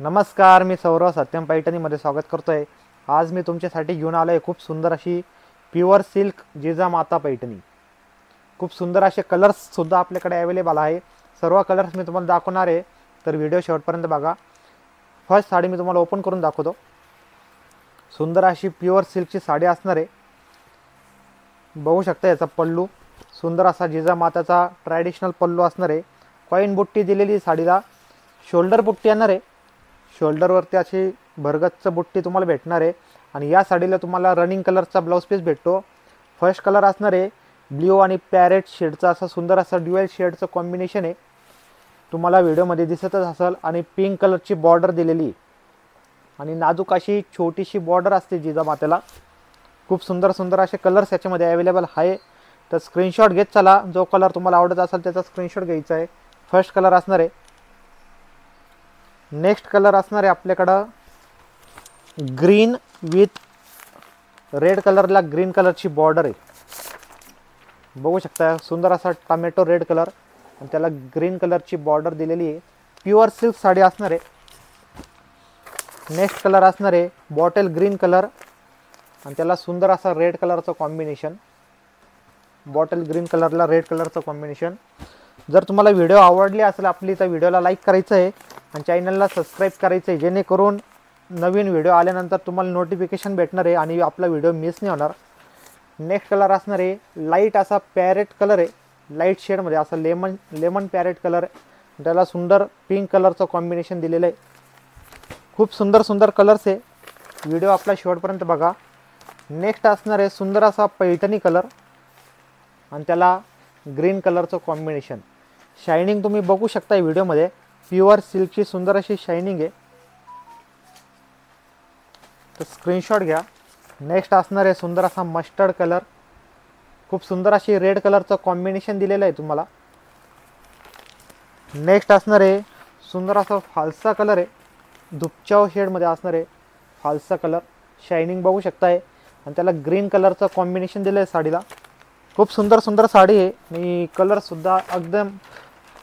नमस्कार, मी सौरव सत्यम पैठणीमध्ये स्वागत करतोय। आज मी तुमच्यासाठी घेऊन आलोय खूप सुंदर अशी प्युअर सिल्क जिजामाता पैठणी। खूप सुंदर असे कलर्स सुद्धा आपल्याकडे अवेलेबल आहे। सर्व कलर्स मी तुम्हाला दाखवणार आहे, तर व्हिडिओ शेवटपर्यंत बघा। फर्स्ट साडी मी तुम्हाला ओपन करून दाखवतो। सुंदर अशी प्युअर सिल्कची साडी असणार आहे। बघू शकता याचा पल्लू सुंदर असा जिजामाताचा ट्रॅडिशनल पल्लू असणार आहे। कॉइन बुट्टी दिलेली साडीला, शोल्डर बुट्टी येणार आहे। शोल्डरवरती अशी भरगच्च बुट्टी तुम्हाला भेटणार आहे आणि या साडीला तुम्हाला रनिंग कलरचा ब्लाउज पीस भेटतो। फर्स्ट कलर असणार आहे ब्ल्यू आणि पॅरेट शेडचा, असा सुंदर असा ड्युअल शेडचं कॉम्बिनेशन आहे। तुम्हाला व्हिडिओमध्ये दिसतच असेल। आणि पिंक कलरची बॉर्डर दिलेली आणि नाजूक अशी छोटीशी बॉर्डर असते जिजामातेला। खूप सुंदर सुंदर असे कलर्स याच्यामध्ये अवेलेबल आहे, तर स्क्रीनशॉट घेत चला। जो कलर तुम्हाला आवडत असेल त्याचा स्क्रीनशॉट घ्यायचा आहे। फर्स्ट कलर असणार आहे। नेक्स्ट कलर असणार आहे आपल्याकडं ग्रीन विथ रेड कलरला ग्रीन कलरची बॉर्डर आहे। बघू शकता सुंदर असा टोमॅटो रेड कलर आणि त्याला ग्रीन कलरची बॉर्डर दिलेली आहे। प्युअर सिल्क साडी असणार आहे। नेक्स्ट कलर असणार आहे बॉटल ग्रीन कलर आणि त्याला सुंदर असा रेड कलरचं कॉम्बिनेशन। बॉटल ग्रीन कलरला रेड कलरचं कॉम्बिनेशन। जर तुम्हाला व्हिडिओ आवडली असेल आपली, तर व्हिडिओला लाईक करायचं आहे आणि चॅनलला सबस्क्राईब करायचं आहे, जेणेकरून नवीन व्हिडिओ आल्यानंतर तुम्हाला नोटिफिकेशन भेटणार आहे आणि आपला व्हिडिओ मिस नाही होणार। नेक्स्ट कलर असणार आहे लाईट असा पॅरेट कलर आहे। लाईट शेडमध्ये असा लेमन पॅरेट कलर, त्याला सुंदर पिंक कलरचं कॉम्बिनेशन दिलेलं आहे। खूप सुंदर सुंदर कलर्स आहे, व्हिडिओ आपला शेवटपर्यंत बघा। नेक्स्ट असणार आहे सुंदर असा पैठणी कलर आणि त्याला ग्रीन कलरचं कॉम्बिनेशन। शायनिंग तुम्ही बघू शकता व्हिडिओमध्ये, प्युअर सिल्कची सुंदर अशी शायनिंग आहे, तर स्क्रीनशॉट घ्या। नेक्स्ट असणार आहे सुंदर असा मस्टर्ड कलर। खूप सुंदर अशी रेड कलरचं कॉम्बिनेशन दिलेलं आहे तुम्हाला। नेक्स्ट असणार आहे सुंदर असा फालसा कलर आहे, धुपचाव शेडमध्ये असणार आहे फालसा कलर। शायनिंग बघू शकताय आणि त्याला ग्रीन कलरचं कॉम्बिनेशन दिलं आहे साडीला। खूप सुंदर सुंदर साडी आहे आणि कलरसुद्धा एकदम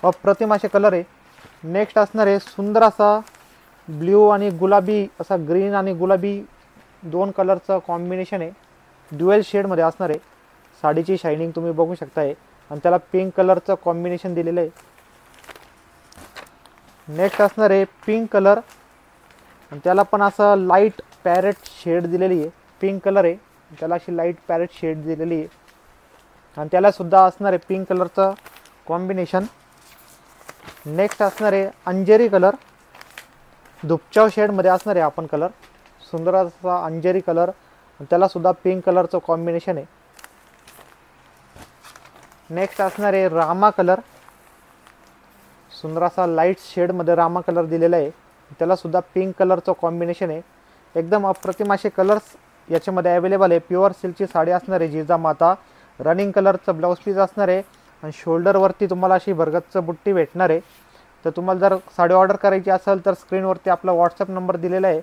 अप्रतिम असे कलर आहे। नेक्स्ट असणार आहे सुंदर असा ब्ल्यू आणि गुलाबी, असा ग्रीन आणि गुलाबी दोन कलरचं कॉम्बिनेशन आहे। ड्युअल शेडमध्ये असणार आहे। साडीची शायनिंग तुम्ही बघू शकताय आणि त्याला पिंक कलरचं कॉम्बिनेशन दिलेलं आहे। नेक्स्ट असणार आहे पिंक कलर आणि त्याला पण असं लाईट पॅरेट शेड दिलेली आहे। पिंक कलर आहे, त्याला अशी लाईट पॅरेट शेड दिलेली आहे आणि त्याला सुद्धा असणार आहे पिंक कलरचं कॉम्बिनेशन। नेक्स्ट असणार आहे अंजेरी कलर, धुपचाव शेडमध्ये असणार आहे आपण कलर। सुंदर असा अंजेरी कलर आणि त्याला सुद्धा पिंक कलरचं कॉम्बिनेशन आहे। नेक्स्ट असणार आहे रामा कलर, सुंदर असा लाईट शेडमध्ये रामा कलर दिलेला आहे, त्याला सुद्धा पिंक कलरचं कॉम्बिनेशन आहे। एकदम अप्रतिम असे कलर्स याच्यामध्ये अवेलेबल आहे। प्युअर सिल्कची साडी असणार आहे जिजामाता। रनिंग कलरचं ब्लाउज पीस असणार आहे आणि शोल्डरवरती तुम्हाला अशी भरगच्च बुट्टी भेटणार आहे। तर तुम्हाला जर साडी ऑर्डर करायची असेल तर स्क्रीनवरती आपला व्हॉट्सअप नंबर दिलेला आहे,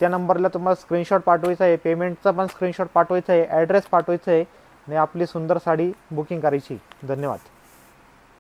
त्या नंबरला तुम्हाला स्क्रीनशॉट पाठवायचा आहे। पेमेंटचा पण स्क्रीनशॉट पाठवायचा आहे, ॲड्रेस पाठवायचा आहे आणि आपली सुंदर साडी बुकिंग करायची। धन्यवाद।